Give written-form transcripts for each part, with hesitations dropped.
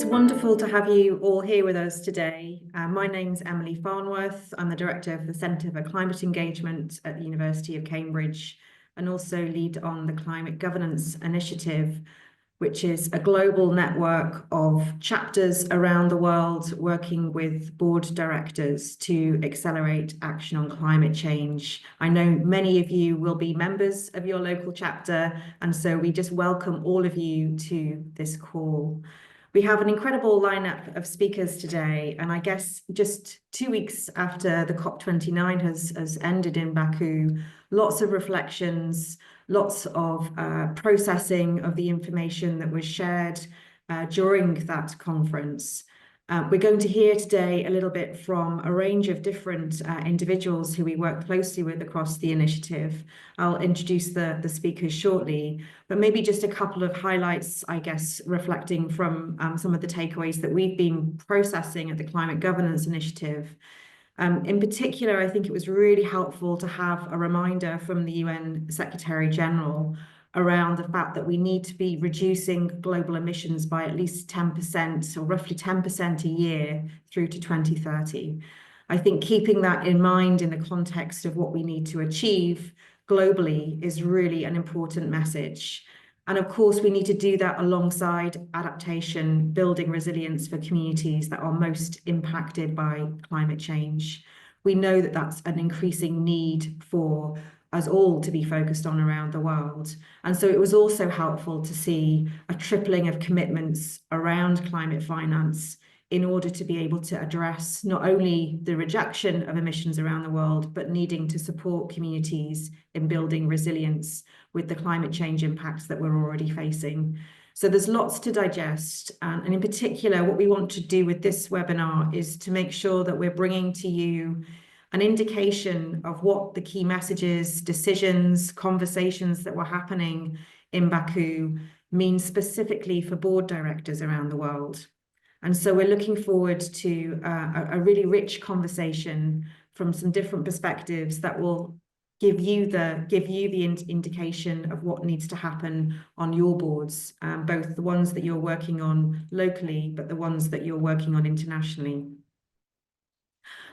It's wonderful to have you all here with us today. My name's Emily Farnworth. I'm the Director of the Centre for Climate Engagement at the University of Cambridge and also lead on the Climate Governance Initiative, which is a global network of chapters around the world working with board directors to accelerate action on climate change. I know many of you will be members of your local chapter, and so we just welcome all of you to this call. We have an incredible lineup of speakers today, and I guess just 2 weeks after the COP29 has ended in Baku, lots of reflections, lots of processing of the information that was shared during that conference. We're going to hear today a little bit from a range of different individuals who we work closely with across the initiative. I'll introduce the speakers shortly, but maybe just a couple of highlights, I guess, reflecting from some of the takeaways that we've been processing at the Climate Governance Initiative. In particular, I think it was really helpful to have a reminder from the UN Secretary General around the fact that we need to be reducing global emissions by at least 10%, or roughly 10% a year through to 2030. I think keeping that in mind in the context of what we need to achieve globally is really an important message. And of course, we need to do that alongside adaptation, building resilience for communities that are most impacted by climate change. We know that that's an increasing need for us all to be focused on around the world. And so it was also helpful to see a tripling of commitments around climate finance in order to be able to address not only the reduction of emissions around the world, but needing to support communities in building resilience with the climate change impacts that we're already facing. So there's lots to digest. And in particular, what we want to do with this webinar is to make sure that we're bringing to you an indication of what the key messages, decisions, conversations that were happening in Baku mean specifically for board directors around the world. And so we're looking forward to a really rich conversation from some different perspectives that will give you the indication of what needs to happen on your boards, both the ones that you're working on locally, but the ones that you're working on internationally.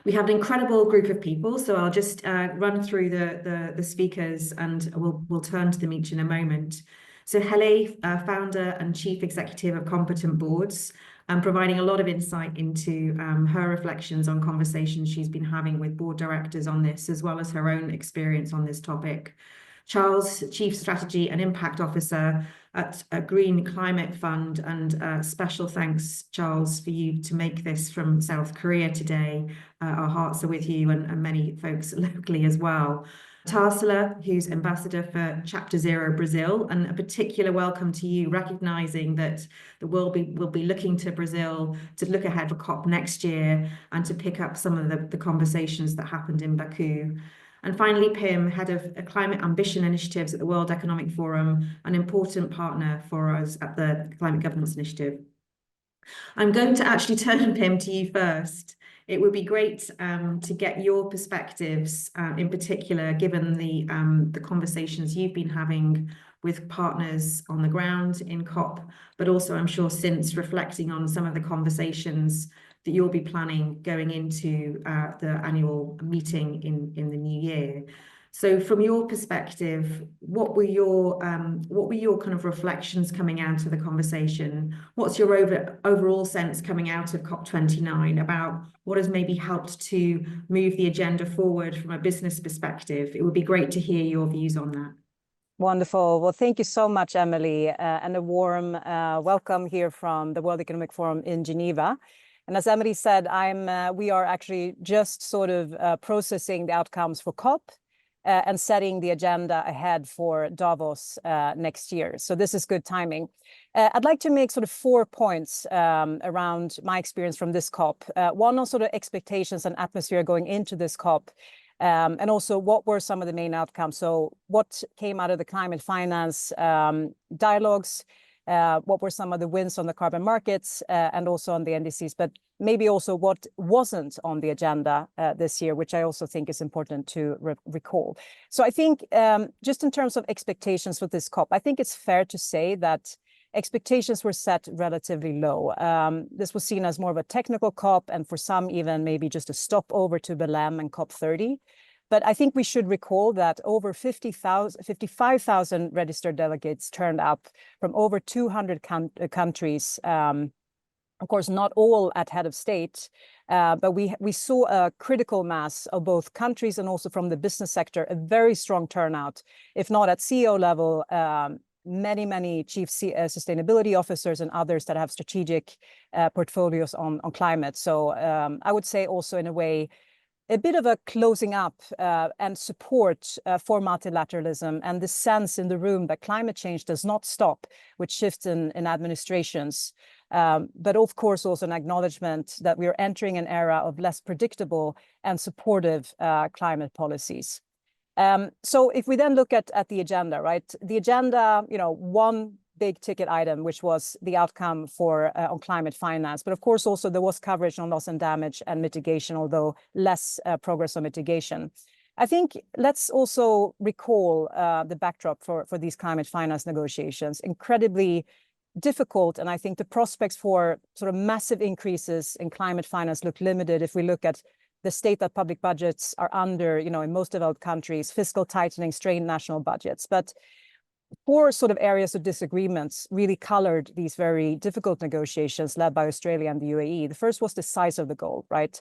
We have an incredible group of people, so I'll just run through the speakers and we'll turn to them each in a moment. So Hele, founder and chief executive of Competent Boards, providing a lot of insight into her reflections on conversations she's been having with board directors on this, as well as her own experience on this topic. Charles, Chief Strategy and Impact Officer at a Green Climate Fund, and special thanks, Charles, for you to make this from South Korea today. Our hearts are with you and many folks locally as well. Tarsila, who's Ambassador for Chapter Zero Brazil, and a particular welcome to you, recognizing that the world will be looking to Brazil to look ahead for COP next year and to pick up some of the conversations that happened in Baku. And finally, Pim, head of climate ambition initiatives at the World Economic Forum, an important partner for us at the Climate Governance Initiative. I'm going to actually turn, Pim, to you first. It would be great to get your perspectives, in particular, given the conversations you've been having with partners on the ground in COP, but also, I'm sure, since reflecting on some of the conversations that you'll be planning going into the annual meeting in the new year. So from your perspective, what were your kind of reflections coming out of the conversation? What's your overall sense coming out of COP29 about what has maybe helped to move the agenda forward from a business perspective? It would be great to hear your views on that. Wonderful. Well, thank you so much, Emily, and a warm welcome here from the World Economic Forum in Geneva. And as Emily said, we are actually just sort of processing the outcomes for COP and setting the agenda ahead for Davos next year. So this is good timing. I'd like to make sort of 4 points around my experience from this COP. One on sort of expectations and atmosphere going into this COP, and also what were some of the main outcomes. So what came out of the climate finance dialogues, what were some of the wins on the carbon markets and also on the NDCs, but maybe also what wasn't on the agenda this year, which I also think is important to recall. So I think just in terms of expectations for this COP, I think it's fair to say that expectations were set relatively low. This was seen as more of a technical COP, and for some even maybe just a stopover to Belém and COP30. But I think we should recall that over 55,000 registered delegates turned up from over 200 countries. Of course, not all at head of state, but we saw a critical mass of both countries and also from the business sector, a very strong turnout, if not at CEO level, many chief sustainability officers and others that have strategic portfolios on climate. So I would say also in a way, a bit of a closing up and support for multilateralism and the sense in the room that climate change does not stop with shifts in administrations. But of course, also an acknowledgement that we are entering an era of less predictable and supportive climate policies. So if we then look at the agenda, right? The agenda, one big ticket item, which was the outcome for on climate finance. But of course, also there was coverage on loss and damage and mitigation, although less progress on mitigation. I think let's also recall the backdrop for these climate finance negotiations, incredibly difficult. And I think the prospects for sort of massive increases in climate finance look limited if we look at the state that public budgets are under, in most developed countries, fiscal tightening, strained national budgets. But four sort of areas of disagreements really colored these very difficult negotiations led by Australia and the UAE. The first was the size of the goal, right?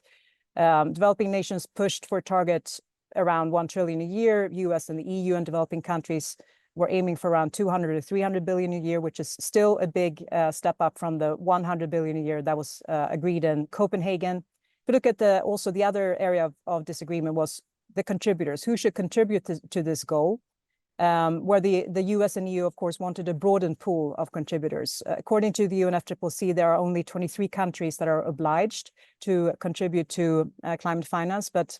Developing nations pushed for a target around 1 trillion a year. US and the EU and developing countries were aiming for around 200 to 300 billion a year, which is still a big step up from the 100 billion a year that was agreed in Copenhagen. But look at also the other area of disagreement was the contributors. Who should contribute to this goal? Where the US and EU, of course, wanted a broadened pool of contributors. According to the UNFCCC, there are only 23 countries that are obliged to contribute to climate finance. But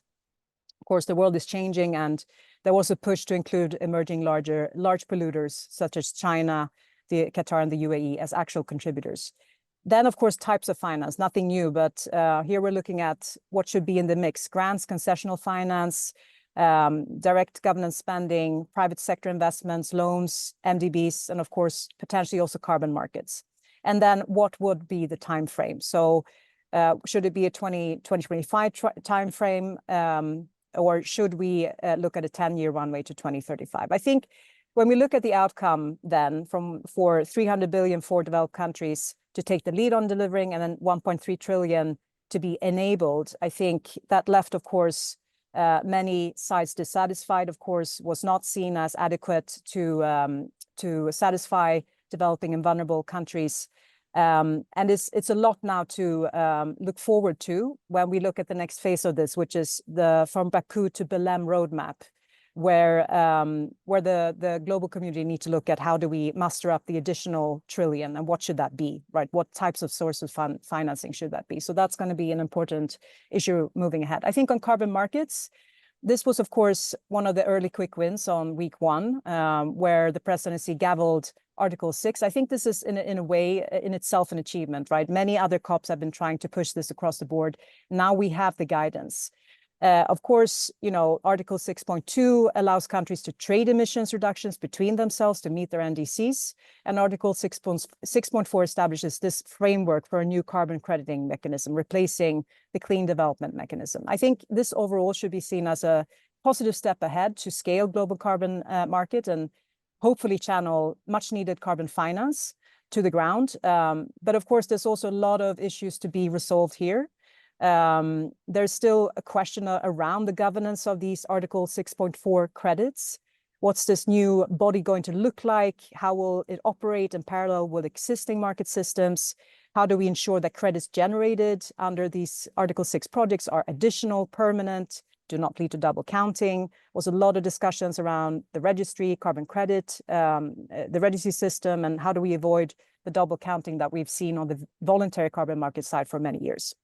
of course, the world is changing, and there was a push to include emerging large polluters, such as China, Qatar, and the UAE as actual contributors. Then, of course, types of finance, nothing new, but here we're looking at what should be in the mix: grants, concessional finance, direct government spending, private sector investments, loans, MDBs, and of course, potentially also carbon markets. And then what would be the time frame? So should it be a 2025 time frame, or should we look at a 10-year runway to 2035? I think when we look at the outcome then for 300 billion for developed countries to take the lead on delivering and then 1.3 trillion to be enabled, I think that left, of course, many sides dissatisfied, of course, was not seen as adequate to satisfy developing and vulnerable countries. And it's a lot now to look forward to when we look at the next phase of this, which is the from Baku to Belém roadmap, where the global community need to look at how do we muster up the additional trillion and what should that be, right? What types of sources of financing should that be? So that's going to be an important issue moving ahead. I think on carbon markets, this was, of course, one of the early quick wins on week one, where the presidency gavelled Article 6. I think this is in a way in itself an achievement, right? Many other COPs have been trying to push this across the board. Now we have the guidance. Of course, Article 6.2 allows countries to trade emissions reductions between themselves to meet their NDCs. And Article 6.4 establishes this framework for a new carbon crediting mechanism, replacing the clean development mechanism. I think this overall should be seen as a positive step ahead to scale global carbon market and hopefully channel much needed carbon finance to the ground. But of course, there's also a lot of issues to be resolved here. There's still a question around the governance of these Article 6.4 credits. What's this new body going to look like? How will it operate in parallel with existing market systems? How do we ensure that credits generated under these Article 6 projects are additional, permanent, do not lead to double counting? Was a lot of discussions around the registry, carbon credit, the registry system, and how do we avoid the double counting that we've seen on the voluntary carbon market side for many years.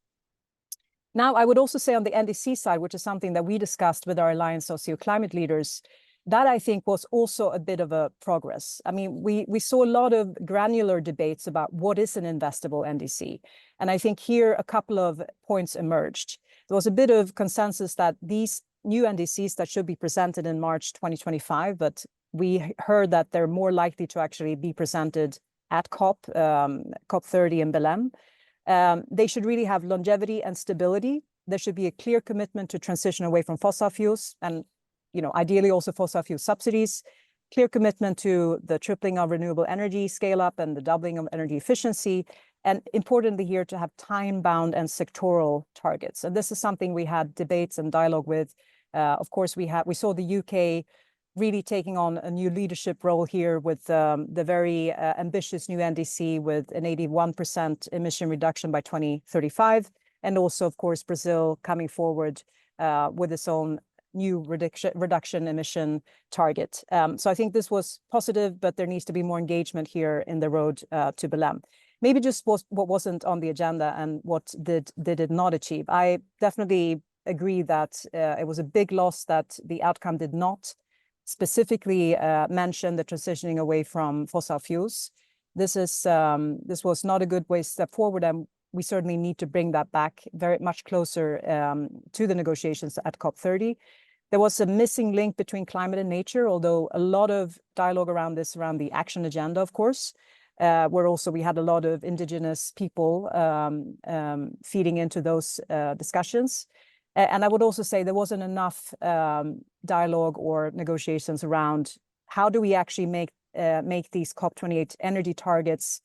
Now, I would also say on the NDC side, which is something that we discussed with our Alliance of Socio-Climate Leaders, that I think was also a bit of a progress. I mean, we saw a lot of granular debates about what is an investable NDC. And I think here a couple of points emerged. There was a bit of consensus that these new NDCs that should be presented in March 2025, but we heard that they're more likely to actually be presented at COP30 in Belém. They should really have longevity and stability. There should be a clear commitment to transition away from fossil fuels and, ideally also fossil fuel subsidies, clear commitment to the tripling of renewable energy scale up and the doubling of energy efficiency, and importantly here to have time-bound and sectoral targets. And this is something we had debates and dialogue with. Of course, we saw the UK really taking on a new leadership role here with the very ambitious new NDC with an 81% emission reduction by 2035. And also, of course, Brazil coming forward with its own new reduction emission target. So I think this was positive, but there needs to be more engagement here in the road to Belém. Maybe just what wasn't on the agenda and what they did not achieve. I definitely agree that it was a big loss that the outcome did not specifically mention the transitioning away from fossil fuels. This was not a good step forward, and we certainly need to bring that back very much closer to the negotiations at COP30. There was a missing link between climate and nature, although a lot of dialogue around this, around the action agenda, of course, where also we had a lot of indigenous people feeding into those discussions. And I would also say there wasn't enough dialogue or negotiations around how do we actually make these COP28 energy targets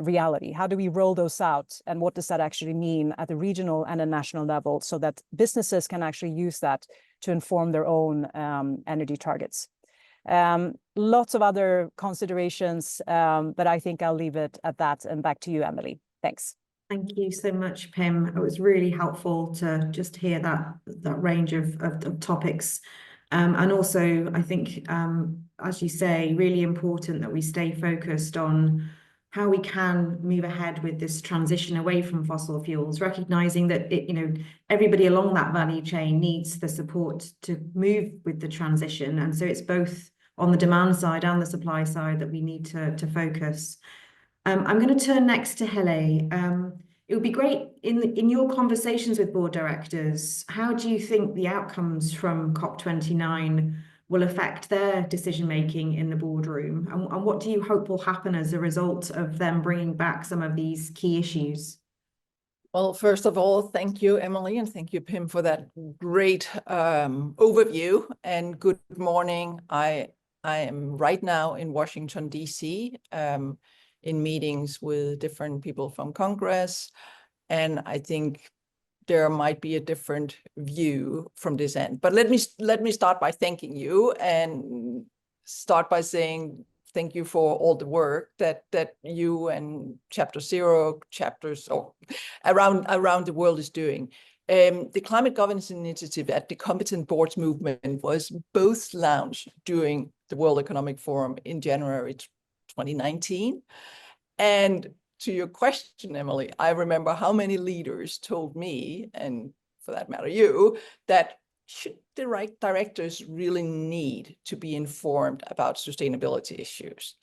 reality? How do we roll those out? And what does that actually mean at the regional and a national level so that businesses can actually use that to inform their own energy targets? Lots of other considerations, but I think I'll leave it at that and back to you, Emily. Thanks. Thank you so much, Pim. It was really helpful to just hear that range of topics. And also, I think, as you say, really important that we stay focused on how we can move ahead with this transition away from fossil fuels, recognizing that everybody along that value chain needs the support to move with the transition. And so it's both on the demand side and the supply side that we need to focus. I'm going to turn next to Hele. It would be great in your conversations with board directors, how do you think the outcomes from COP29 will affect their decision-making in the boardroom? And what do you hope will happen as a result of them bringing back some of these key issues? Well, first of all, thank you, Emily, and thank you, Pim, for that great overview. And good morning. I am right now in Washington, D.C., in meetings with different people from Congress. And I think there might be a different view from this end. But let me start by thanking you and start by saying thank you for all the work that you and Chapter Zero chapters around the world is doing. The Climate Governance Initiative at the Competent Boards Movement was both launched during the World Economic Forum in January 2019. And to your question, Emily, I remember how many leaders told me, and for that matter you, that should the right directors really need to be informed about sustainability issues?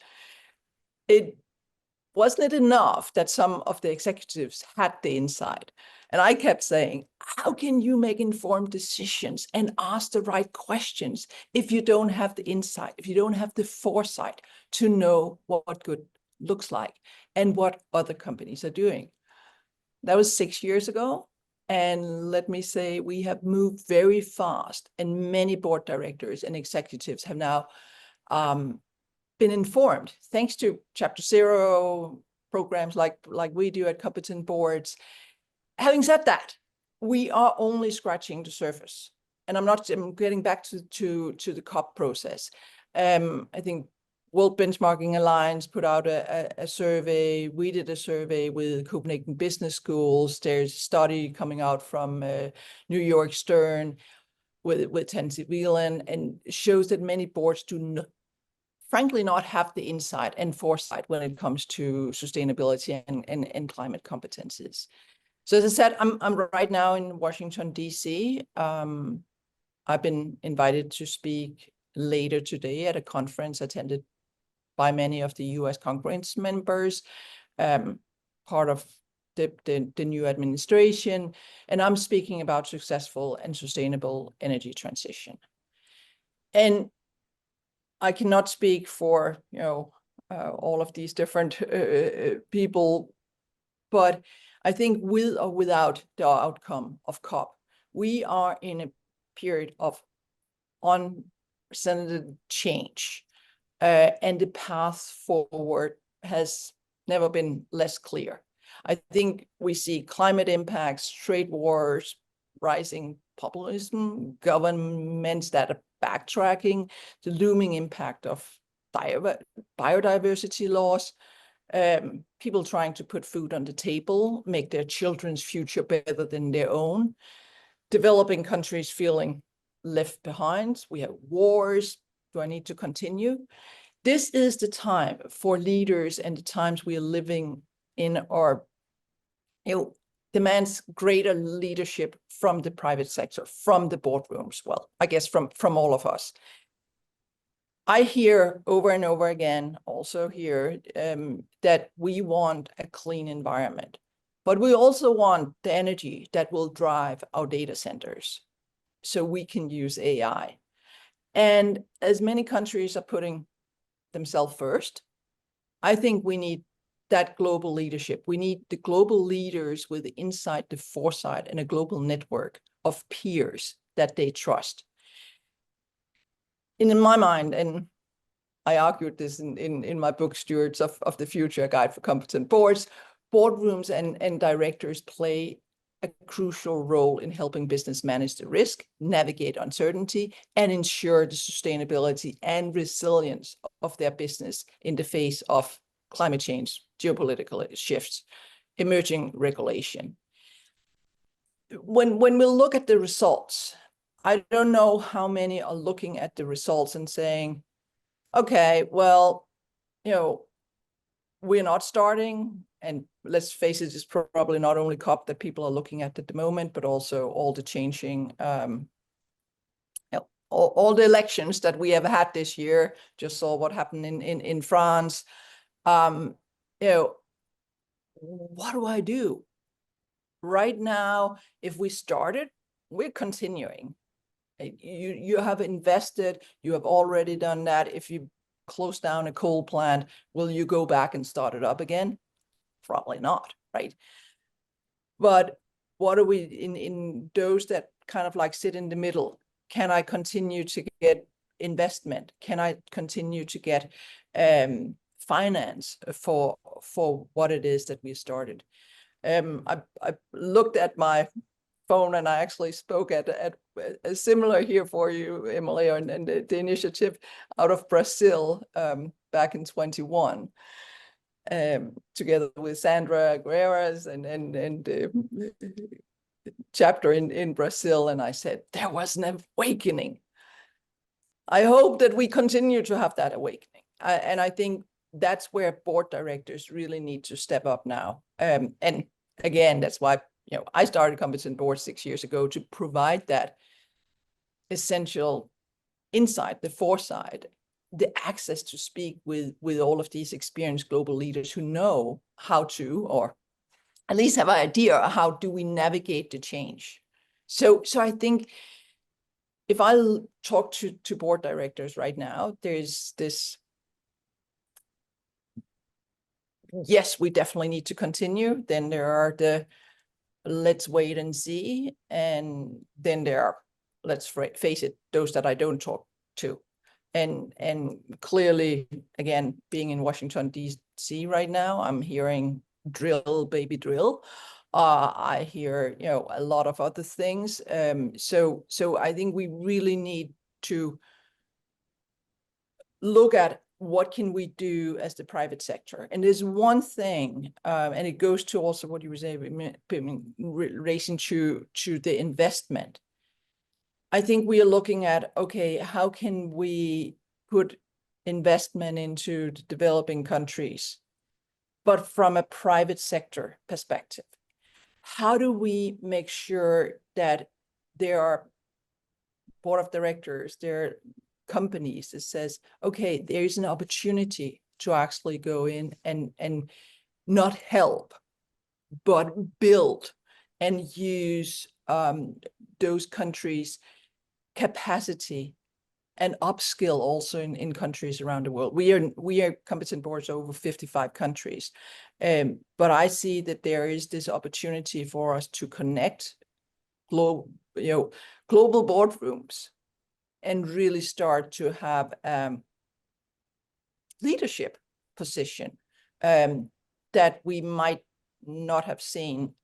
Wasn't it enough that some of the executives had the insight? And I kept saying, how can you make informed decisions and ask the right questions if you don't have the insight, if you don't have the foresight to know what good looks like and what other companies are doing? That was 6 years ago. And let me say, we have moved very fast, and many board directors and executives have now been informed thanks to Chapter Zero programs like we do at Competent Boards. Having said that, we are only scratching the surface. And I'm getting back to the COP process. I think World Benchmarking Alliance put out a survey. We did a survey with Copenhagen Business Schools. There's a study coming out from New York Stern with Tansy Whelan, and shows that many boards do frankly not have the insight and foresight when it comes to sustainability and climate competencies. So as I said, I'm right now in Washington, D.C. I've been invited to speak later today at a conference attended by many of the U.S. Congress members, part of the new administration, and I'm speaking about successful and sustainable energy transition. And I cannot speak for all of these different people. But I think with or without the outcome of COP, we are in a period of unprecedented change, and the path forward has never been less clear. I think we see climate impacts, trade wars, rising populism, governments that are backtracking, the looming impact of biodiversity loss, people trying to put food on the table, make their children's future better than their own, developing countries feeling left behind. We have wars. Do I need to continue? This is the time for leaders, and the times we are living in are, demands greater leadership from the private sector, from the boardrooms. Well, I guess from all of us. I hear over and over again, also here, that we want a clean environment, but we also want the energy that will drive our data centers so we can use AI. And as many countries are putting themselves first, I think we need that global leadership. We need the global leaders with the insight, the foresight, and a global network of peers that they trust. In my mind, and I argued this in my book, Stewards of the Future, A Guide for Competent Boards, boardrooms and directors play a crucial role in helping business manage the risk, navigate uncertainty, and ensure the sustainability and resilience of their business in the face of climate change, geopolitical shifts, emerging regulation. When we look at the results, I don't know how many are looking at the results and saying, okay, well, we're not starting, and let's face it, it's probably not only COP that people are looking at the moment, but also all the changing, all the elections that we have had this year. Just saw what happened in France. What do I do? Right now, if we started, we're continuing. You have invested, you have already done that. If you close down a coal plant, will you go back and start it up again? Probably not, right? But what are we in those that kind of like sit in the middle? Can I continue to get investment? Can I continue to get finance for what it is that we started? I looked at my phone, and I actually spoke at a similar here for you, Emily, and the initiative out of Brazil back in 21, together with Sandra Guerras and chapter in Brazil. And I said, there was an awakening. I hope that we continue to have that awakening. And I think that's where board directors really need to step up now. And again, that's why I started Competent Board 6 years ago, to provide that essential insight, the foresight, the access to speak with all of these experienced global leaders who know how to, or at least have an idea of how do we navigate the change. So I think if I talk to board directors right now, there's this, yes, we definitely need to continue. Then there are the let's wait and see. And then there are, let's face it, those that I don't talk to. And clearly, again, being in Washington, D.C. right now, I'm hearing drill, baby, drill. I hear, a lot of other things. So I think we really need to look at what can we do as the private sector. And there's one thing, and it goes to also what you were saying, racing to the investment. I think we are looking at, okay, how can we put investment into the developing countries, but from a private sector perspective? How do we make sure that there are board of directors, there are companies that says, okay, there's an opportunity to actually go in and not help, but build and use those countries' capacity and upskill also in countries around the world. We are competent boards over 55 countries, but I see that there is this opportunity for us to connect global boardrooms and really start to have leadership position that we might not have seen,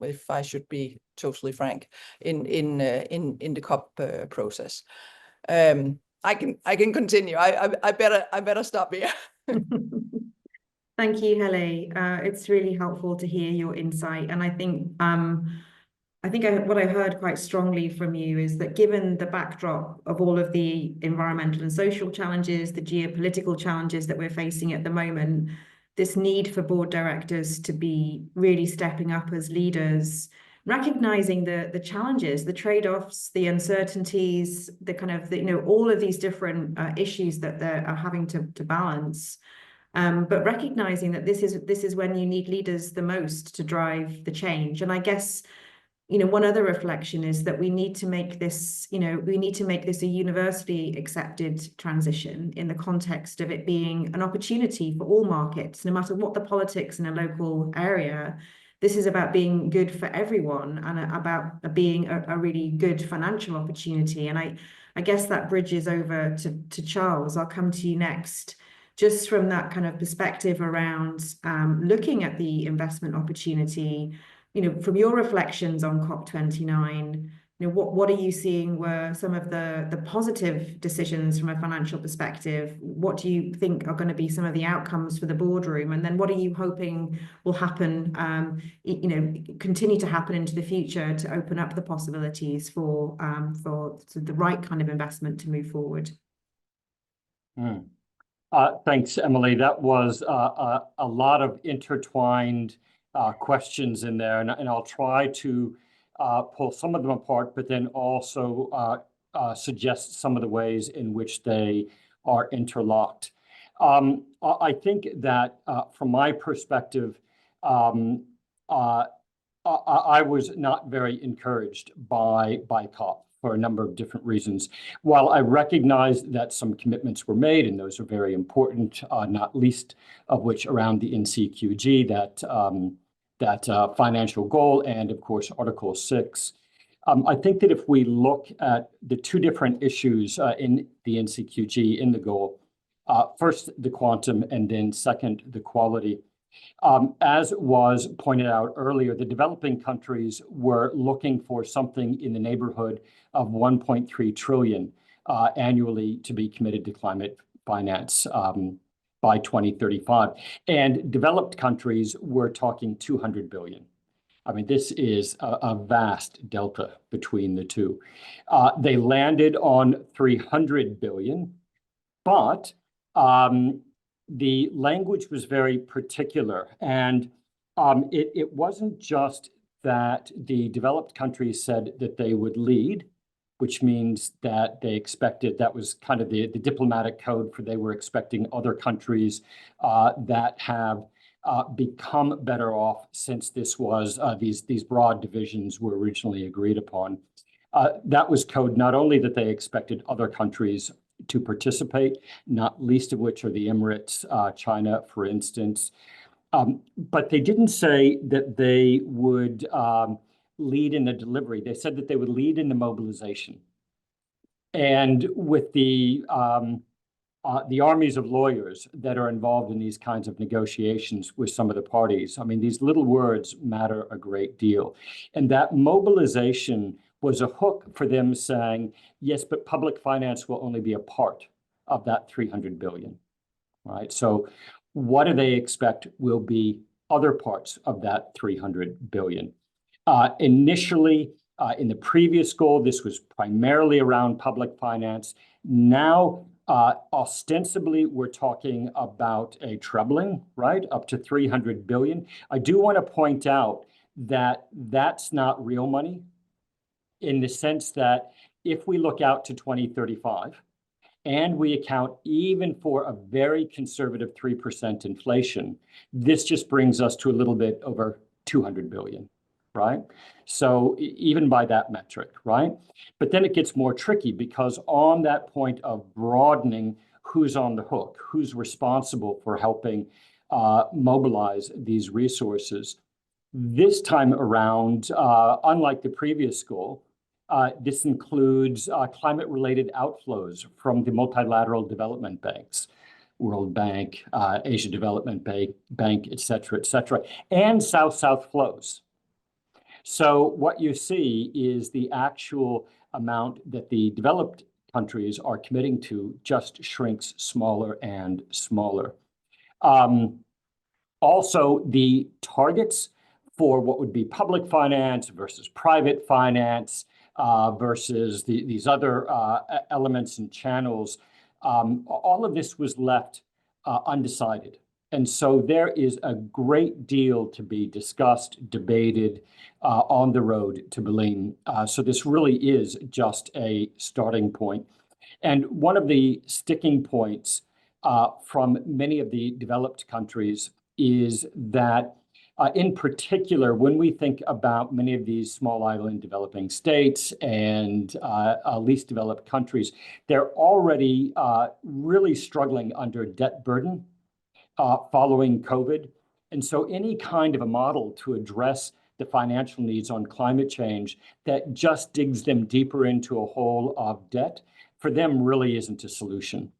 if I should be totally frank, in the COP process. I can continue. I better stop here. Thank you, Helle. It's really helpful to hear your insight, and I think what I heard quite strongly from you is that given the backdrop of all of the environmental and social challenges, the geopolitical challenges that we're facing at the moment, this need for board directors to be really stepping up as leaders, recognizing the challenges, the trade-offs, the uncertainties, the kind of all of these different issues that they're having to balance. But recognizing that this is when you need leaders the most to drive the change. And I guess, one other reflection is that we need to make this a universally accepted transition in the context of it being an opportunity for all markets, no matter what the politics in a local area. This is about being good for everyone and about being a really good financial opportunity. And I guess that bridges over to Charles. I'll come to you next. Just from that kind of perspective around looking at the investment opportunity, from your reflections on COP29, what are you seeing were some of the positive decisions from a financial perspective? What do you think are going to be some of the outcomes for the boardroom? And then what are you hoping will happen, continue to happen into the future to open up the possibilities for the right kind of investment to move forward? Thanks, Emily. That was a lot of intertwined questions in there, and I'll try to pull some of them apart, but then also suggest some of the ways in which they are interlocked. I think that from my perspective, I was not very encouraged by COP for a number of different reasons. While I recognize that some commitments were made, and those are very important, not least of which around the NCQG, that financial goal, and of course, Article 6. I think that if we look at the two different issues in the NCQG, in the goal, first the quantum, and then second the quality. As was pointed out earlier, the developing countries were looking for something in the neighborhood of 1.3 trillion annually to be committed to climate finance by 2035. And developed countries were talking 200 billion. I mean, this is a vast delta between the two. They landed on 300 billion, but the language was very particular. And it wasn't just that the developed countries said that they would lead, which means that they expected, that was kind of the diplomatic code for they were expecting other countries that have become better off since this was, these broad divisions were originally agreed upon. That was code not only that they expected other countries to participate, not least of which are the Emirates, China, for instance. But they didn't say that they would lead in the delivery. They said that they would lead in the mobilization. And with the armies of lawyers that are involved in these kinds of negotiations with some of the parties, I mean, these little words matter a great deal. And that mobilization was a hook for them saying, yes, but public finance will only be a part of that 300 billion, right? So what do they expect will be other parts of that 300 billion? Initially, in the previous goal, this was primarily around public finance. Now, ostensibly, we're talking about a trebling, right, up to 300 billion. I do want to point out that that's not real money, in the sense that if we look out to 2035 and we account even for a very conservative 3% inflation, this just brings us to a little bit over 200 billion. right? So even by that metric, right? But then it gets more tricky because on that point of broadening who's on the hook, who's responsible for helping mobilize these resources, this time around, unlike the previous goal, this includes climate-related outflows from the multilateral development banks, World Bank, Asia Development Bank, et cetera, and South-South flows. So what you see is the actual amount that the developed countries are committing to just shrinks smaller and smaller. Also, the targets for what would be public finance versus private finance versus these other elements and channels, all of this was left undecided. And so there is a great deal to be discussed, debated on the road to Berlin. So this really is just a starting point. And one of the sticking points from many of the developed countries is that, in particular, when we think about many of these small island developing states and least developed countries, they're already really struggling under debt burden following COVID. And so any kind of a model to address the financial needs on climate change that just digs them deeper into a hole of debt, for them really isn't a solution,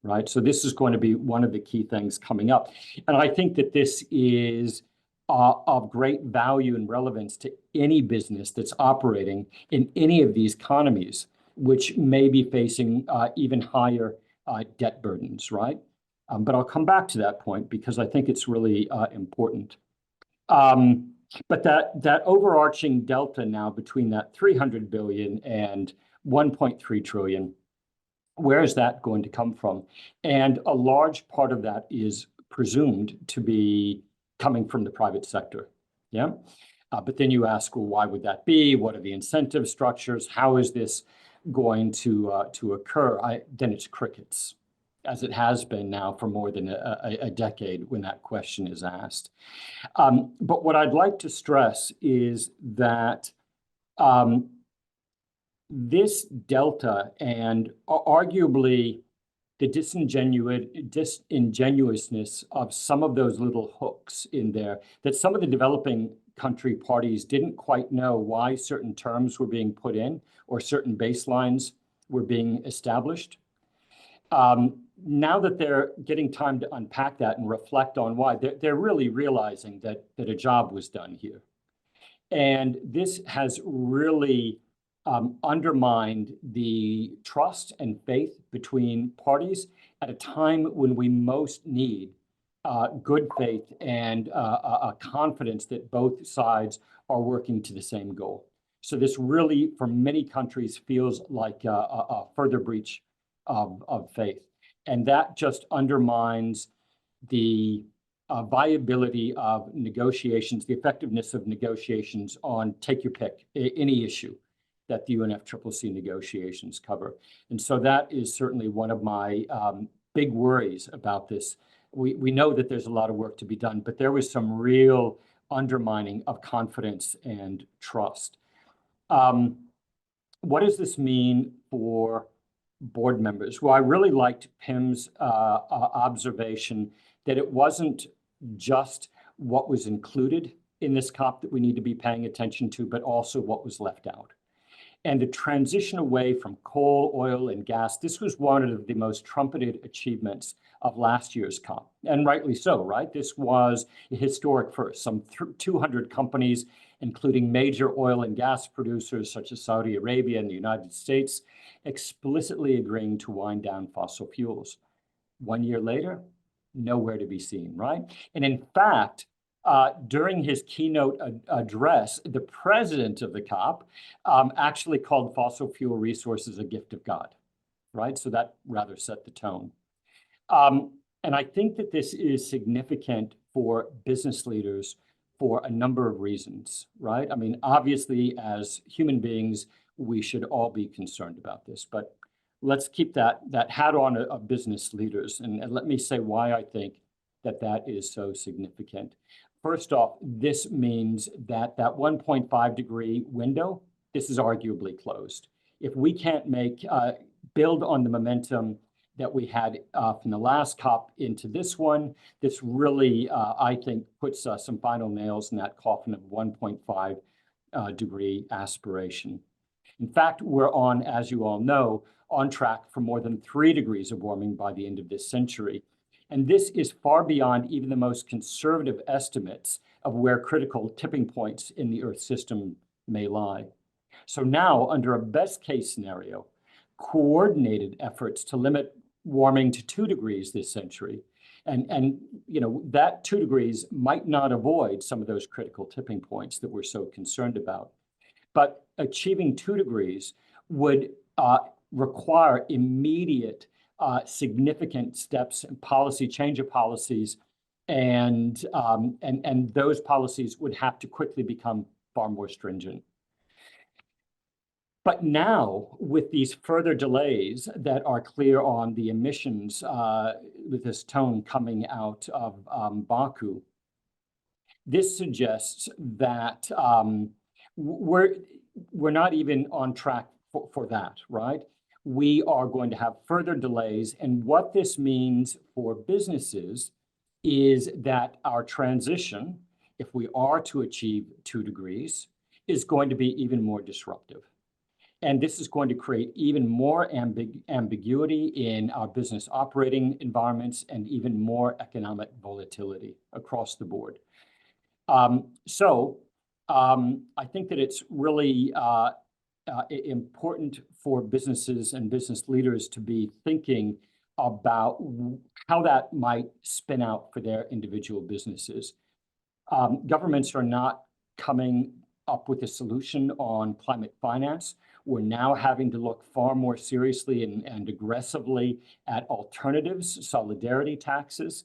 right? So this is going to be one of the key things coming up. And I think that this is of great value and relevance to any business that's operating in any of these economies, which may be facing even higher debt burdens, right? But I'll come back to that point because I think it's really important. But that overarching delta now between that 300 billion and 1.3 trillion, where is that going to come from? And a large part of that is presumed to be coming from the private sector, yeah? But then you ask, well, why would that be? What are the incentive structures? How is this going to occur? Then it's crickets, as it has been now for more than a decade when that question is asked. But what I'd like to stress is that this delta and arguably the disingenuousness of some of those little hooks in there, that some of the developing country parties didn't quite know why certain terms were being put in or certain baselines were being established. Now that they're getting time to unpack that and reflect on why, they're really realizing that a job was done here. And this has really undermined the trust and faith between parties at a time when we most need good faith and a confidence that both sides are working to the same goal. So this really, for many countries, feels like a further breach of faith. And that just undermines the viability of negotiations, the effectiveness of negotiations on take your pick, any issue that the UNFCCC negotiations cover. And so that is certainly one of my big worries about this. We know that there's a lot of work to be done, but there was some real undermining of confidence and trust. What does this mean for board members? Well, I really liked Pim's observation that it wasn't just what was included in this COP that we need to be paying attention to, but also what was left out. And the transition away from coal, oil, and gas, this was one of the most trumpeted achievements of last year's COP, and rightly so, right? This was a historic first. Some 200 companies, including major oil and gas producers such as Saudi Arabia and the United States, explicitly agreeing to wind down fossil fuels. 1 year later, nowhere to be seen, right? And in fact, during his keynote address, the president of the COP actually called fossil fuel resources a gift of God, right? So that rather set the tone. And I think that this is significant for business leaders for a number of reasons, right? I mean, obviously, as human beings, we should all be concerned about this, but let's keep that hat on of business leaders. And let me say why I think that is so significant. first off, this means that that 1.5 degree window, this is arguably closed. If we can't build on the momentum that we had from the last COP into this one, this really, I think, puts some final nails in that coffin of 1.5 degree aspiration. In fact, we're on, as you all know, on track for more than 3 degrees of warming by the end of this century. And this is far beyond even the most conservative estimates of where critical tipping points in the Earth system may lie. So now, under a best case scenario, coordinated efforts to limit warming to 2 degrees this century, and that 2 degrees might not avoid some of those critical tipping points that we're so concerned about. But achieving 2 degrees would require immediate significant steps in policy, change of policies, and those policies would have to quickly become far more stringent. But now, with these further delays that are clear on the emissions, with this tone coming out of Baku, this suggests that we're not even on track for that, right? We are going to have further delays, and what this means for businesses is that our transition, if we are to achieve 2 degrees, is going to be even more disruptive. And this is going to create even more ambiguity in our business operating environments and even more economic volatility across the board. I think that it's really important for businesses and business leaders to be thinking about how that might spin out for their individual businesses. Governments are not coming up with a solution on climate finance. We're now having to look far more seriously and aggressively at alternatives, solidarity taxes,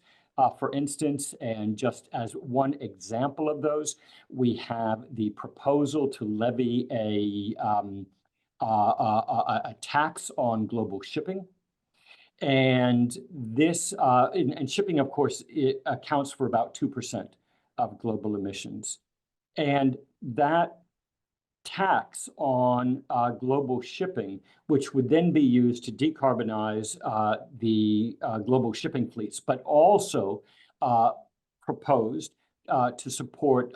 for instance. And just as one example of those, we have the proposal to levy a tax on global shipping. And this, and shipping, of course, it accounts for about 2% of global emissions. And that tax on global shipping, which would then be used to decarbonize the global shipping fleets, but also proposed to support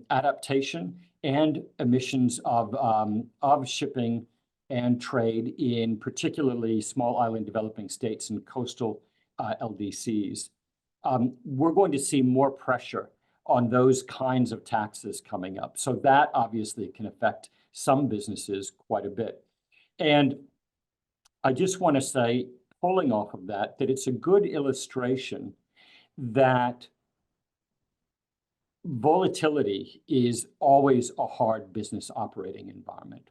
adaptation and emissions of shipping and trade in particularly small island developing states and coastal LDCs. We're going to see more pressure on those kinds of taxes coming up. So that obviously can affect some businesses quite a bit. And I just want to say, pulling off of that, that it's a good illustration that volatility is always a hard business operating environment.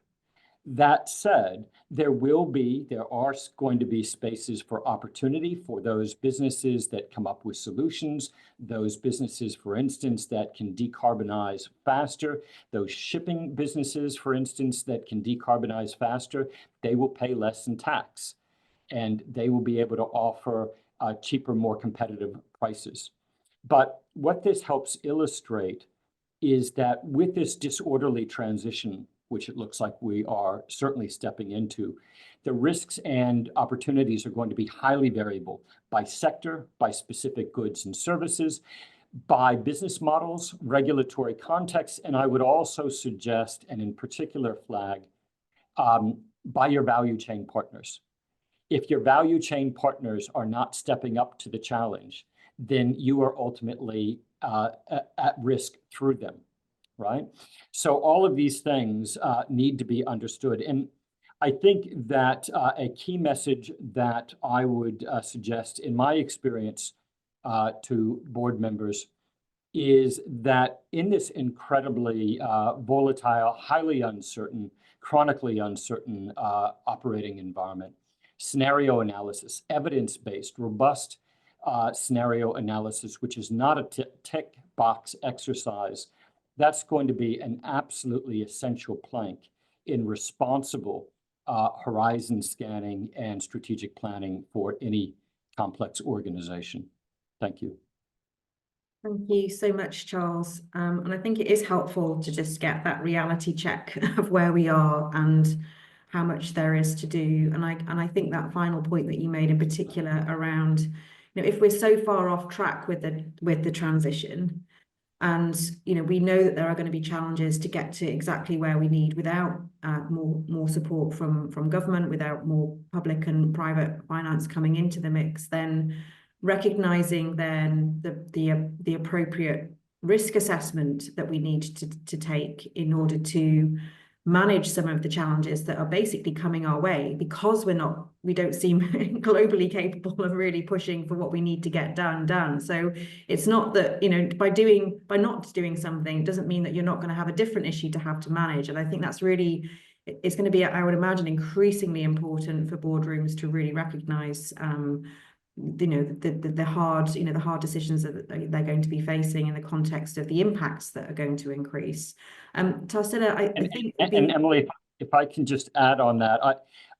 That said, there are going to be spaces for opportunity for those businesses that come up with solutions, those businesses, for instance, that can decarbonize faster, those shipping businesses, for instance, that can decarbonize faster, they will pay less in tax, and they will be able to offer cheaper, more competitive prices. But what this helps illustrate is that with this disorderly transition, which it looks like we are certainly stepping into, the risks and opportunities are going to be highly variable by sector, by specific goods and services, by business models, regulatory context, and I would also suggest, and in particular flag, by your value chain partners. If your value chain partners are not stepping up to the challenge, then you are ultimately at risk through them. Right? So all of these things need to be understood. And I think that a key message that I would suggest in my experience to board members is that in this incredibly volatile, highly uncertain, chronically uncertain operating environment, scenario analysis, evidence-based, robust scenario analysis, which is not a tick box exercise, that's going to be an absolutely essential plank in responsible horizon scanning and strategic planning for any complex organization. Thank you. Thank you so much, Charles. And I think it is helpful to just get that reality check of where we are and how much there is to do. And I think that final point that you made in particular around, you know, if we're so far off track with the transition, and you know, we know that there are going to be challenges to get to exactly where we need without more support from government, without more public and private finance coming into the mix, then recognizing then the appropriate risk assessment that we need to take in order to manage some of the challenges that are basically coming our way, because we don't seem globally capable of really pushing for what we need to get done. So it's not that, you know, by not doing something doesn't mean that you're not going to have a different issue to have to manage. And I think that's really, it's going to be, I would imagine, increasingly important for boardrooms to really recognize you know, the hard decisions that they're going to be facing in the context of the impacts that are going to increase. Tarsila, I think and Emily, if I can just add on that,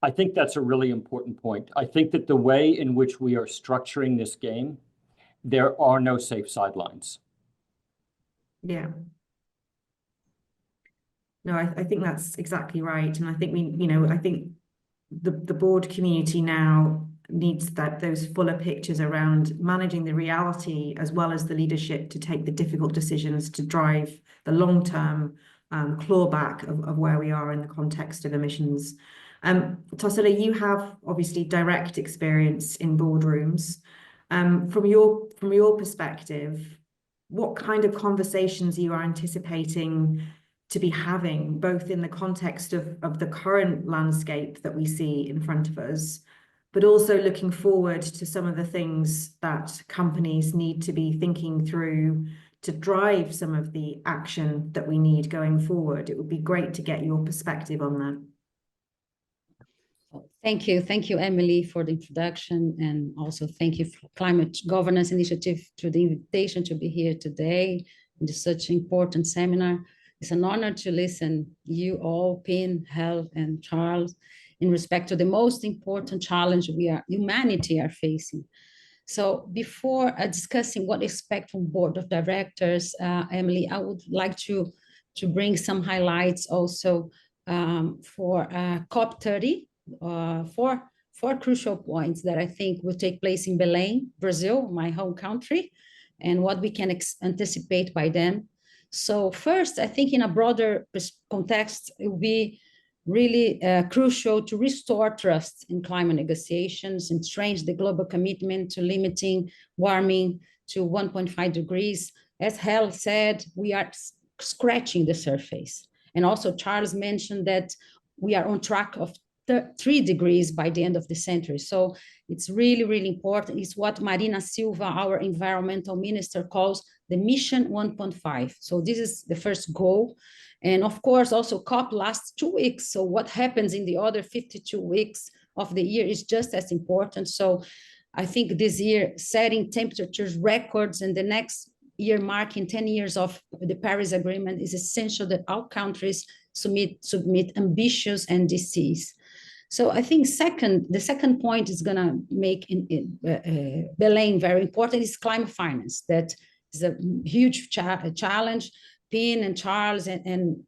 I think that's a really important point. I think that the way in which we are structuring this game, there are no safe sidelines. Yeah. No, I think that's exactly right. And I think I think the board community now needs those fuller pictures around managing the reality, as well as the leadership to take the difficult decisions to drive the long-term clawback of where we are in the context of emissions. Tarsila, you have obviously direct experience in boardrooms. From your perspective, what kind of conversations you are anticipating to be having, both in the context of the current landscape that we see in front of us, but also looking forward to some of the things that companies need to be thinking through to drive some of the action that we need going forward? It would be great to get your perspective on that. Thank you, Emily, for the introduction, and also thank you for Climate Governance Initiative to the invitation to be here today in such an important seminar. It's an honor to listen you all, Pin, Hel, and Charles, in respect to the most important challenge humanity are facing. So before discussing what to expect from Board of Directors, Emily, I would like to bring some highlights also for COP30, four crucial points that I think will take place in Belém, Brazil, my home country, and what we can anticipate by then. So first, I think in a broader context, it will be really crucial to restore trust in climate negotiations and strengthen the global commitment to limiting warming to 1.5 degrees. As Hel said, we are scratching the surface. And also Charles mentioned that we are on track of 3 degrees by the end of the century. So it's really, really important. It's what Marina Silva, our environmental minister, calls the mission 1.5. So this is the first goal. And of course, also COP lasts 2 weeks. So what happens in the other 52 weeks of the year is just as important. So I think this year, setting temperatures records and the next year marking 10 years of the Paris Agreement is essential that all countries submit ambitious NDCs. So I think the second point is going to make Belém very important is climate finance. That is a huge challenge. Pin and Charles and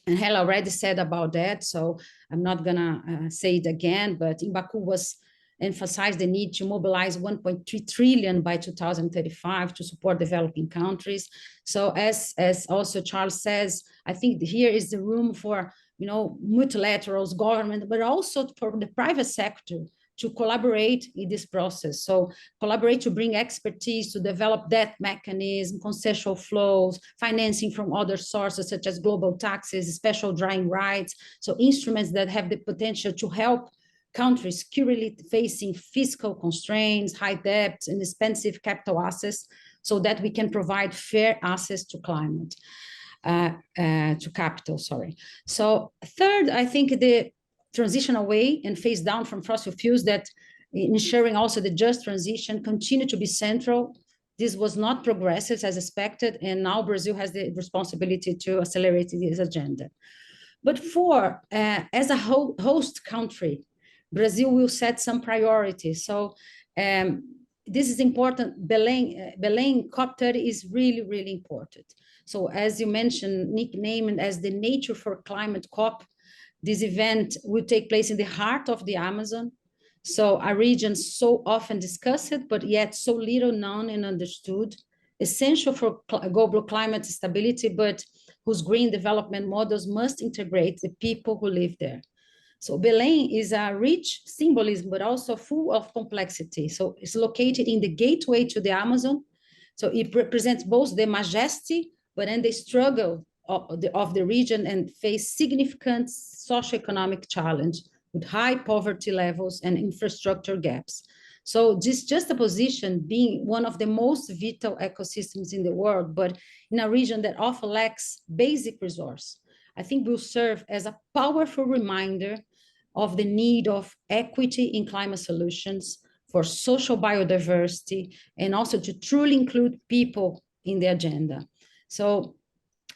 Hel already said about that, so I'm not going to say it again, but in Baku was emphasized the need to mobilize 1.3 trillion by 2035 to support developing countries. So as also Charles says, I think here is the room for multilaterals, government, but also for the private sector to collaborate in this process. So collaborate to bring expertise, to develop debt mechanism, concessional flows, financing from other sources such as global taxes, special drying rights. So instruments that have the potential to help countries currently facing fiscal constraints, high debts, and expensive capital assets, so that we can provide fair access to capital. So third, I think the transition away and phase down from fossil fuels, that ensuring also the just transition continue to be central. This was not progressive as expected, and now Brazil has the responsibility to accelerate this agenda. But four, as a host country, Brazil will set some priorities. So this is important. Belém COP30 is really, really important. So as you mentioned, nicknamed as the Nature for Climate COP, this event will take place in the heart of the Amazon. So a region so often discussed, but yet so little known and understood, essential for global climate stability, but whose green development models must integrate the people who live there. So Belém is a rich symbolism, but also full of complexity. So it's located in the gateway to the Amazon. So it represents both the majesty, but then the struggle of the region and face significant socioeconomic challenge with high poverty levels and infrastructure gaps. So this juxtaposition being one of the most vital ecosystems in the world, but in a region that often lacks basic resource, I think will serve as a powerful reminder of the need of equity in climate solutions for social biodiversity, and also to truly include people in the agenda. So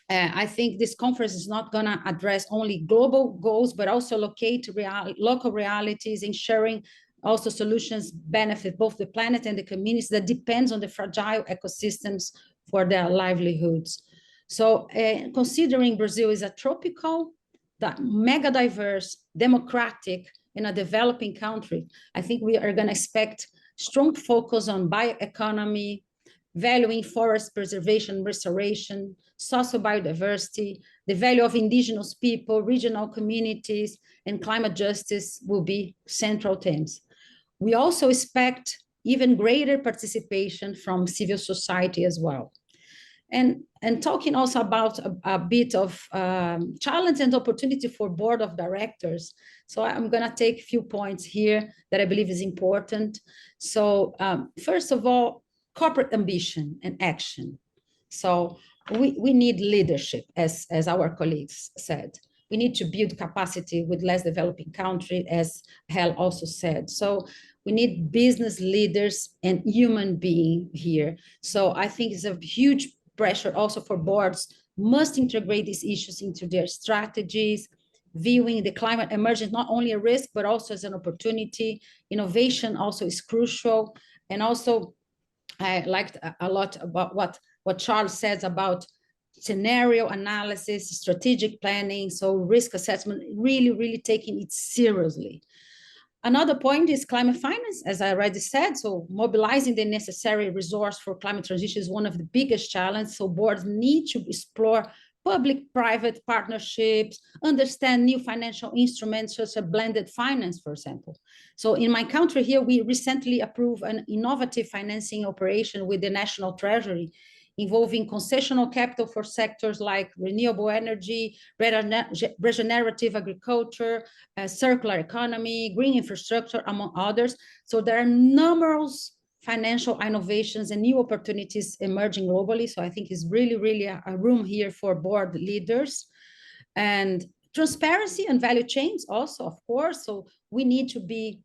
I think this conference is not going to address only global goals, but also locate local realities, ensuring also solutions benefit both the planet and the communities that depends on the fragile ecosystems for their livelihoods. So considering Brazil is a tropical, mega diverse, democratic, and a developing country, I think we are going to expect strong focus on bioeconomy, valuing forest preservation, restoration, social biodiversity, the value of indigenous people, regional communities, and climate justice will be central themes. We also expect even greater participation from civil society as well. And talking also about a bit of challenge and opportunity for board of directors. So I'm going to take a few points here that I believe is important. So first of all, corporate ambition and action. So we need leadership, as our colleagues said. We need to build capacity with less developing countries, as Hel also said. So we need business leaders and human beings here. So I think it's a huge pressure also for boards must integrate these issues into their strategies, viewing the climate emergence not only a risk, but also as an opportunity. Innovation also is crucial. And also, I liked a lot about what Charles says about scenario analysis, strategic planning, so risk assessment, really, really taking it seriously. Another point is climate finance, as I already said. So mobilizing the necessary resource for climate transition is one of the biggest challenges. So boards need to explore public-private partnerships, understand new financial instruments such as blended finance, for example. So in my country here, we recently approved an innovative financing operation with the National Treasury involving concessional capital for sectors like renewable energy, regenerative agriculture, circular economy, green infrastructure, among others. So there are numerous financial innovations and new opportunities emerging globally. So I think it's really, really a room here for board leaders. And transparency and value chains also, of course. So we need to be,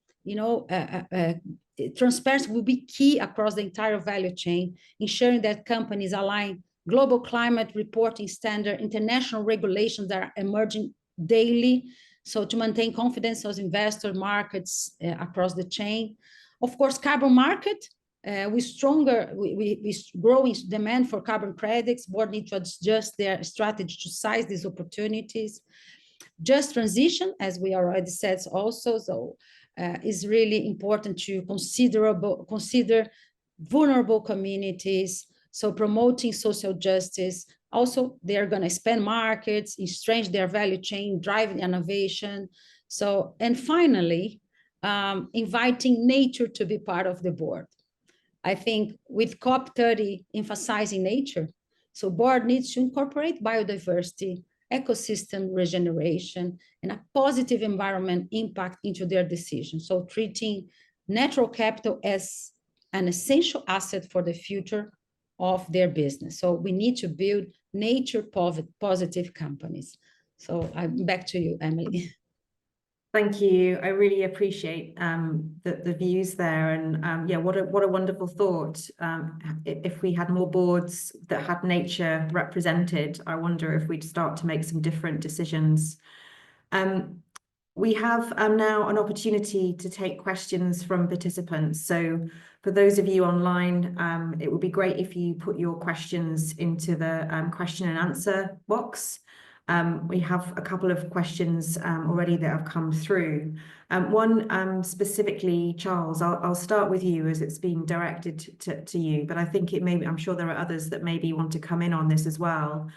transparency will be key across the entire value chain, ensuring that companies align global climate reporting standard, international regulations that are emerging daily. So to maintain confidence of investor markets across the chain. Of course, carbon market, with growing demand for carbon credits, board need to adjust their strategy to size these opportunities. Just transition, as we already said also, so is really important to consider vulnerable communities. So promoting social justice. Also, they are going to expand markets, estrange their value chain, driving innovation. So, and finally, inviting nature to be part of the board. I think with COP30 emphasizing nature, so board needs to incorporate biodiversity, ecosystem regeneration, and a positive environment impact into their decisions. So treating natural capital as an essential asset for the future of their business. So we need to build nature positive companies. So I'm back to you, Emily. Thank you. I really appreciate the views there, and yeah, what a wonderful thought. If we had more boards that had nature represented, I wonder if we'd start to make some different decisions. We have now an opportunity to take questions from participants. So for those of you online, it would be great if you put your questions into the question and answer box. We have a couple of questions already that have come through. One specifically, Charles, I'll start with you as it's being directed to you, but I think I'm sure there are others that maybe want to come in on this as well.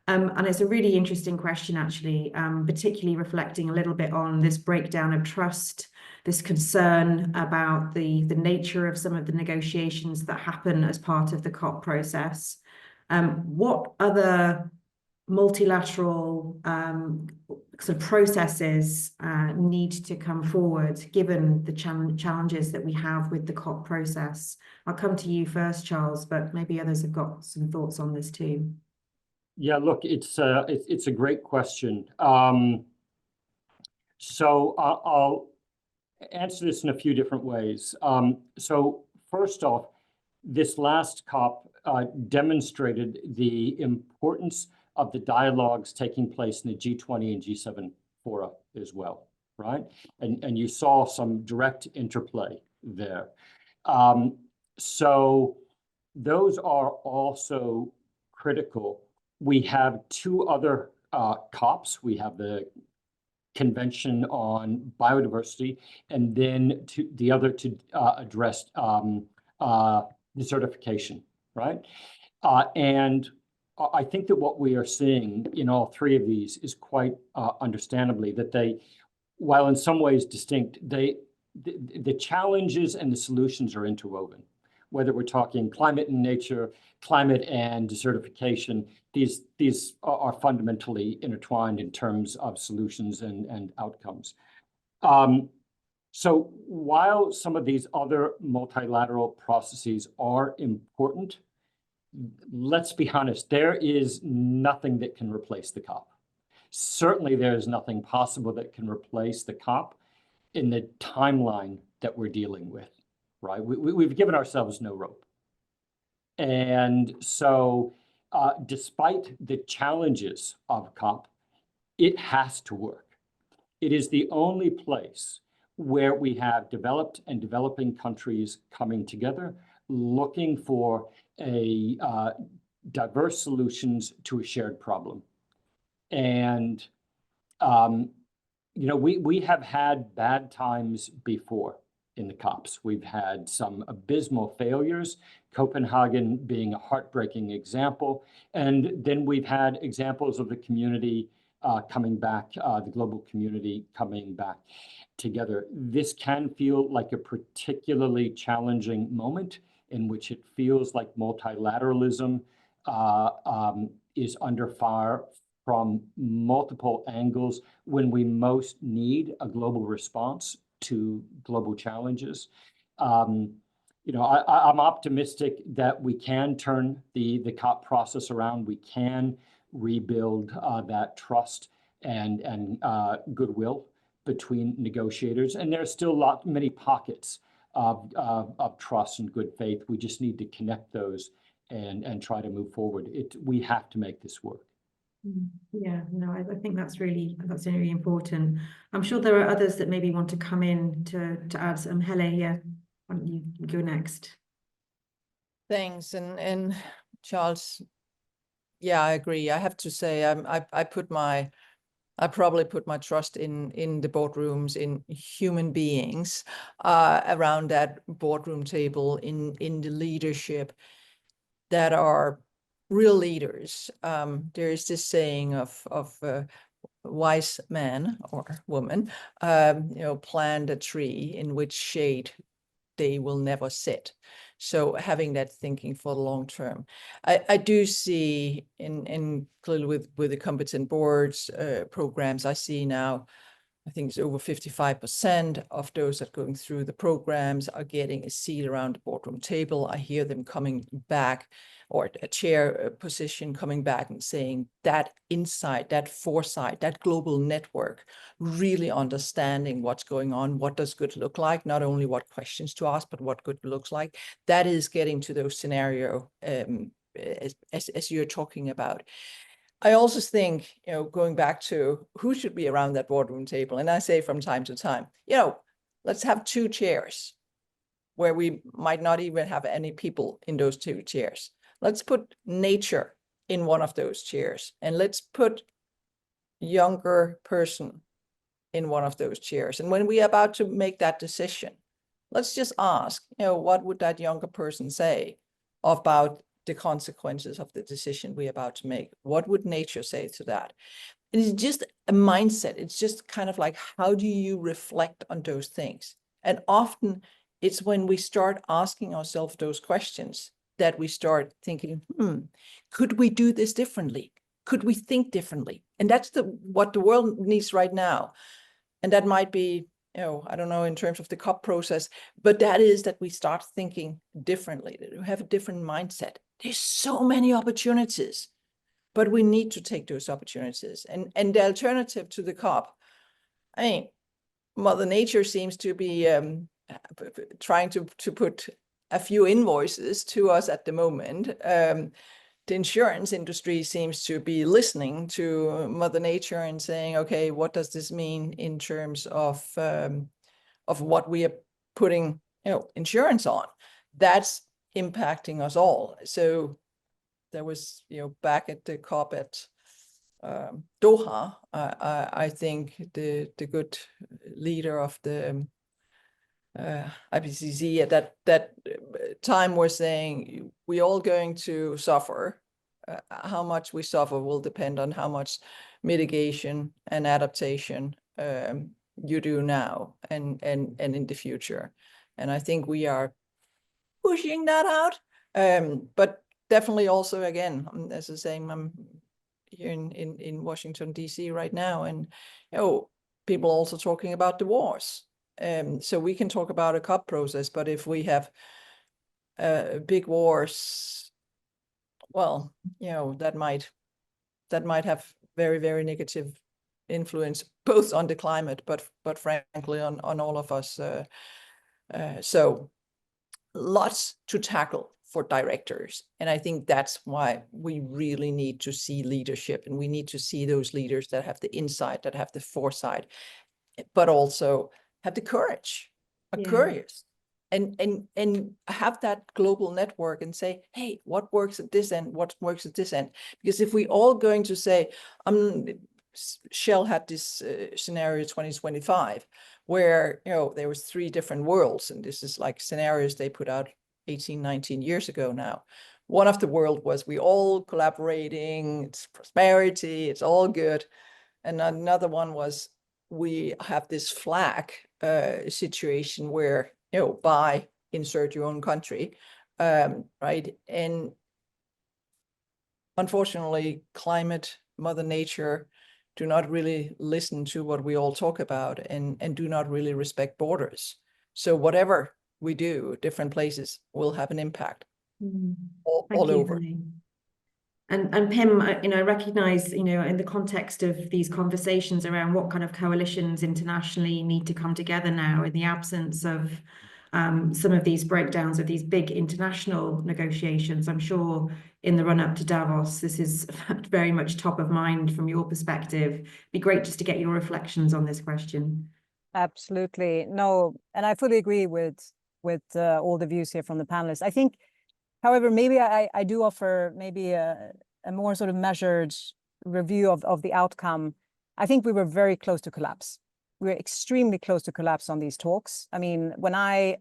And it's a really interesting question, actually, particularly reflecting a little bit on this breakdown of trust, this concern about the nature of some of the negotiations that happen as part of the COP process. What other multilateral sort of processes need to come forward, given the challenges that we have with the COP process? I'll come to you first, Charles, but maybe others have got some thoughts on this too. Yeah, look, it's a great question. So I'll answer this in a few different ways. So first off, this last COP demonstrated the importance of the dialogues taking place in the G20 and G7 fora as well, right? And you saw some direct interplay there. So those are also critical. We have two other COPs. We have the Convention on Biodiversity, and then the other to address desertification, right? And I think that what we are seeing in all three of these is quite understandably that they, while in some ways distinct, the challenges and the solutions are interwoven. Whether we're talking climate and nature, climate and desertification, these are fundamentally intertwined in terms of solutions and outcomes. So while some of these other multilateral processes are important, let's be honest, there is nothing that can replace the COP. Certainly there is nothing possible that can replace the COP in the timeline that we're dealing with, right? We've given ourselves no rope. And so despite the challenges of COP, it has to work. It is the only place where we have developed and developing countries coming together, looking for diverse solutions to a shared problem. And, we have had bad times before in the COPs. We've had some abysmal failures, Copenhagen being a heartbreaking example. And then we've had examples of the community coming back, the global community coming back together. This can feel like a particularly challenging moment in which it feels like multilateralism is under fire from multiple angles when we most need a global response to global challenges. I'm optimistic that we can turn the COP process around. We can rebuild that trust and goodwill between negotiators. And there's still many pockets of trust and good faith. We just need to connect those and try to move forward. We have to make this work. Yeah, no, I think that's really important. I'm sure there are others that maybe want to come in to add some. Hele, yeah, why don't you go next? Thanks, and Charles, yeah, I agree. I have to say, I probably put my trust in the boardrooms, in human beings around that boardroom table, in the leadership that are real leaders. There is this saying of a wise man or woman, plant a tree in which shade they will never sit. So having that thinking for the long term, I do see in clearly with the competent boards programs, I see now, I think it's over 55% of those that are going through the programs are getting a seat around the boardroom table. I hear them coming back, or a chair position coming back and saying that insight, that foresight, that global network, really understanding what's going on, what does good look like, not only what questions to ask, but what good looks like. That is getting to those scenarios as you're talking about. I also think, going back to who should be around that boardroom table, and I say from time to time, let's have 2 chairs where we might not even have any people in those 2 chairs. Let's put nature in one of those chairs, and let's put younger person in one of those chairs. And when we are about to make that decision, let's just ask, what would that younger person say about the consequences of the decision we're about to make? What would nature say to that? And it's just a mindset. It's just kind of like, how do you reflect on those things? And often it's when we start asking ourselves those questions that we start thinking, could we do this differently? Could we think differently? And that's what the world needs right now. And that might be, I don't know, in terms of the COP process, but that is that we start thinking differently, that we have a different mindset. There's so many opportunities, but we need to take those opportunities. And the alternative to the COP, I mean, Mother Nature seems to be trying to put a few invoices to us at the moment. The insurance industry seems to be listening to Mother Nature and saying, okay, what does this mean in terms of what we are putting, insurance on? That's impacting us all. So there was, back at the COP at Doha, I think the good leader of the IPCC at that time was saying, we're all going to suffer. How much we suffer will depend on how much mitigation and adaptation you do now and in the future. And I think we are pushing that out. But definitely also, again, as I say, I'm here in Washington, D.C. right now, and people also talking about the wars. So we can talk about a COP process, but if we have big wars, well, that might have very, very negative influence both on the climate, but frankly on all of us. So lots to tackle for directors, and I think that's why we really need to see leadership, and we need to see those leaders that have the insight, that have the foresight, but also have the courage, courage, and have that global network and say, hey, what works at this end? What works at this end? Because if we all going to say, Shell had this scenario 2025, where there was 3 different worlds, and this is like scenarios they put out 18, 19 years ago now. One of the world was we all collaborating, it's prosperity, it's all good, and another one was we have this flag situation where, buy, insert your own country, right? And unfortunately, climate, Mother Nature do not really listen to what we all talk about and do not really respect borders. So whatever we do, different places will have an impact all over. And Pim, I recognize, in the context of these conversations around what kind of coalitions internationally need to come together now in the absence of some of these breakdowns of these big international negotiations. I'm sure in the run-up to Davos, this is very much top of mind from your perspective. It'd be great just to get your reflections on this question. Absolutely. No, and I fully agree with all the views here from the panelists. I think, however, maybe I do offer maybe a more sort of measured review of the outcome. I think we were very close to collapse. We were extremely close to collapse on these talks. I mean, when I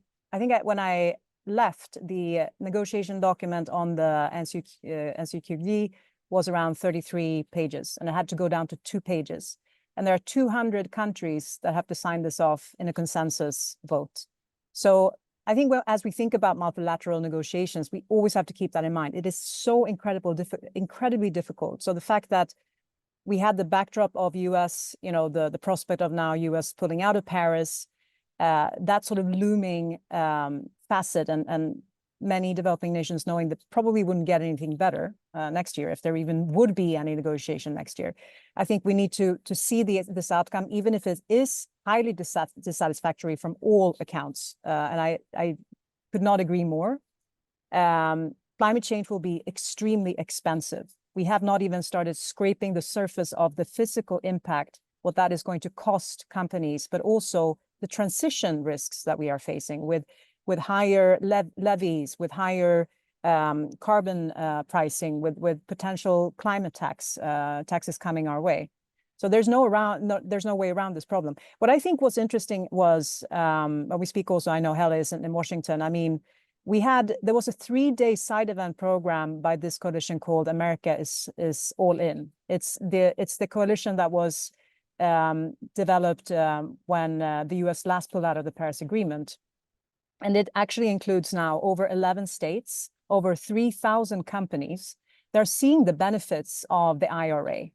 left, the negotiation document on the NCQD was around 33 pages, and it had to go down to 2 pages. And there are 200 countries that have to sign this off in a consensus vote. So I think as we think about multilateral negotiations, we always have to keep that in mind. It is so incredibly difficult. So the fact that we had the backdrop of US, the prospect of now US pulling out of Paris, that sort of looming facet, and many developing nations knowing that probably wouldn't get anything better next year, if there even would be any negotiation next year. I think we need to see this outcome, even if it is highly dissatisfactory from all accounts. And I could not agree more. Climate change will be extremely expensive. We have not even started scraping the surface of the physical impact, what that is going to cost companies, but also the transition risks that we are facing with higher levies, with higher carbon pricing, with potential climate taxes coming our way. So there's no way around this problem. What I think was interesting was, we speak also, I know Helle is in Washington. I mean, there was a 3-day side event program by this coalition called America is All In. It's the coalition that was developed when the US last pulled out of the Paris Agreement. And it actually includes now over 11 states, over 3,000 companies. They're seeing the benefits of the IRA.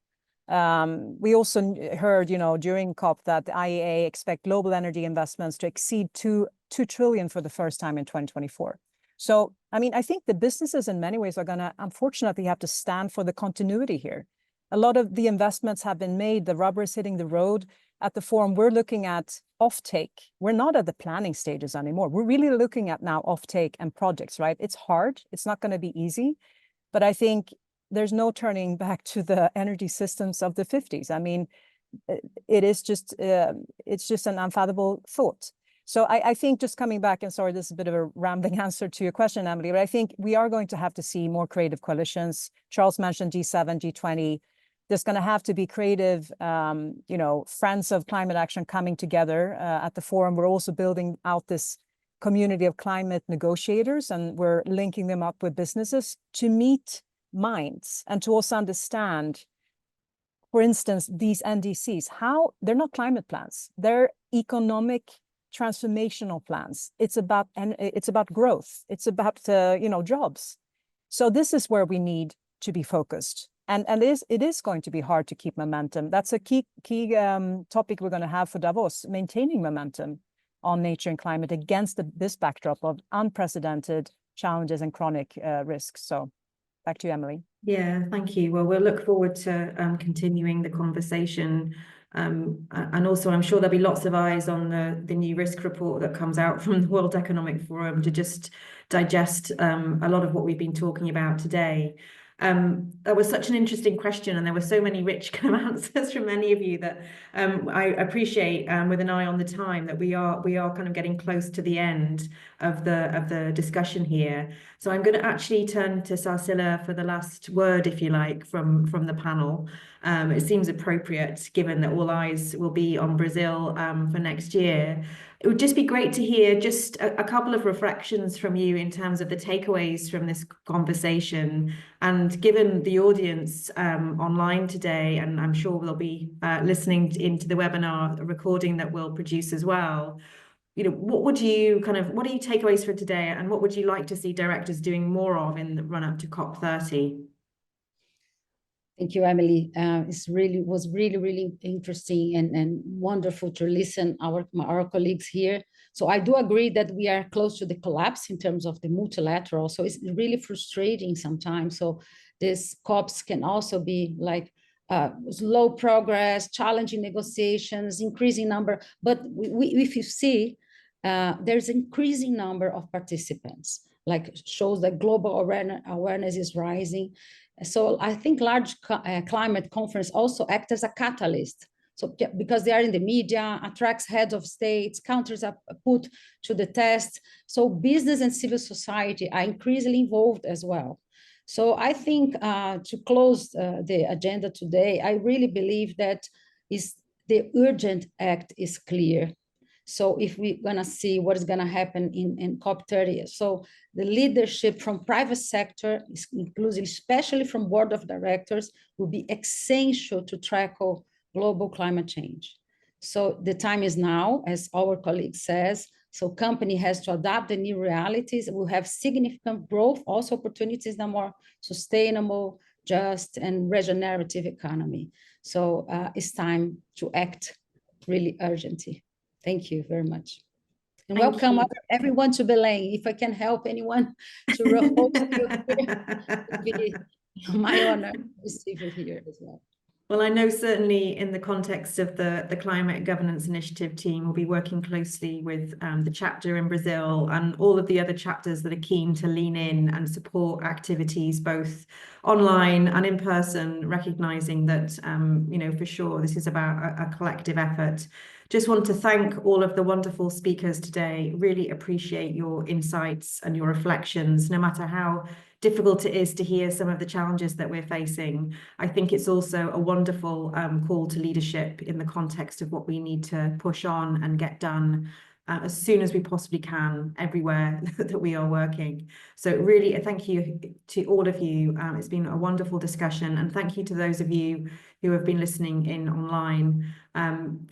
We also heard, during COP that the IEA expect global energy investments to exceed 2 trillion for the first time in 2024. So, I mean, I think the businesses in many ways are going to, unfortunately, have to stand for the continuity here. A lot of the investments have been made. The rubber is hitting the road. At the forum, we're looking at offtake. We're not at the planning stages anymore. We're really looking at now offtake and projects, right? It's hard. It's not going to be easy. But I think there's no turning back to the energy systems of the 50s. I mean, it's just an unfathomable thought. So I think, just coming back, and sorry, this is a bit of a rambling answer to your question, Emily, but I think we are going to have to see more creative coalitions. Charles mentioned G7, G20. There's going to have to be creative, friends of climate action coming together at the forum. We're also building out this community of climate negotiators, and we're linking them up with businesses to meet minds and to also understand, for instance, these NDCs, how they're not climate plans, they're economic transformational plans. It's about growth. It's about jobs. So this is where we need to be focused. And it is going to be hard to keep momentum. That's a key topic we're going to have for Davos, maintaining momentum on nature and climate against this backdrop of unprecedented challenges and chronic risks. So back to you, Emily. Yeah, thank you. Well, we'll look forward to continuing the conversation. And also, I'm sure there'll be lots of eyes on the new risk report that comes out from the World Economic Forum to just digest a lot of what we've been talking about today. That was such an interesting question, and there were so many rich kind of answers from many of you that I appreciate, with an eye on the time, that we are kind of getting close to the end of the discussion here. So I'm going to actually turn to Sarsila for the last word, if you like, from the panel. It seems appropriate, given that all eyes will be on Brazil for next year. It would just be great to hear just a couple of reflections from you in terms of the takeaways from this conversation. And given the audience online today, and I'm sure they'll be listening into the webinar, a recording that we'll produce as well, what are your takeaways for today, and what would you like to see directors doing more of in the run-up to COP30? Thank you, Emily. It was really interesting and wonderful to listen our colleagues here. So I do agree that we are close to the collapse in terms of the multilateral. So it's really frustrating sometimes. So these COPs can also be like slow progress, challenging negotiations, increasing number. But if you see, there's increasing number of participants, like shows that global awareness is rising. So I think large climate conference also act as a catalyst. So because they are in the media, attracts heads of states, countries are put to the test. So business and civil society are increasingly involved as well. So I think to close the agenda today, I really believe that the urgent act is clear. So if we're going to see what is going to happen in COP30, so the leadership from private sector, including especially from board of directors, will be essential to tackle global climate change. So the time is now, as our colleague says. So company has to adapt the new realities. We'll have significant growth, also opportunities in a more sustainable, just, and regenerative economy. So it's time to act really urgently. Thank you very much. And welcome everyone to Belém. If I can help anyone to host you here, it would be my honor to receive you here as well. Well, I know certainly in the context of the Climate Governance Initiative team, we'll be working closely with the chapter in Brazil and all of the other chapters that are keen to lean in and support activities both online and in person, recognising that, for sure, this is about a collective effort. Just want to thank all of the wonderful speakers today. Really appreciate your insights and your reflections, no matter how difficult it is to hear some of the challenges that we're facing. I think it's also a wonderful call to leadership in the context of what we need to push on and get done as soon as we possibly can everywhere that we are working. So really thank you to all of you. It's been a wonderful discussion, and thank you to those of you who have been listening in online.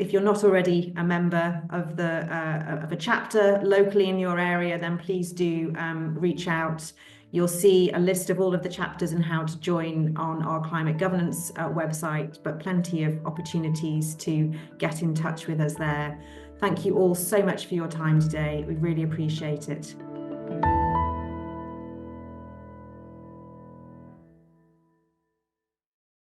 If you're not already a member of a chapter locally in your area, then please do reach out. You'll see a list of all of the chapters and how to join on our climate governance website, but plenty of opportunities to get in touch with us there. Thank you all so much for your time today. We really appreciate it.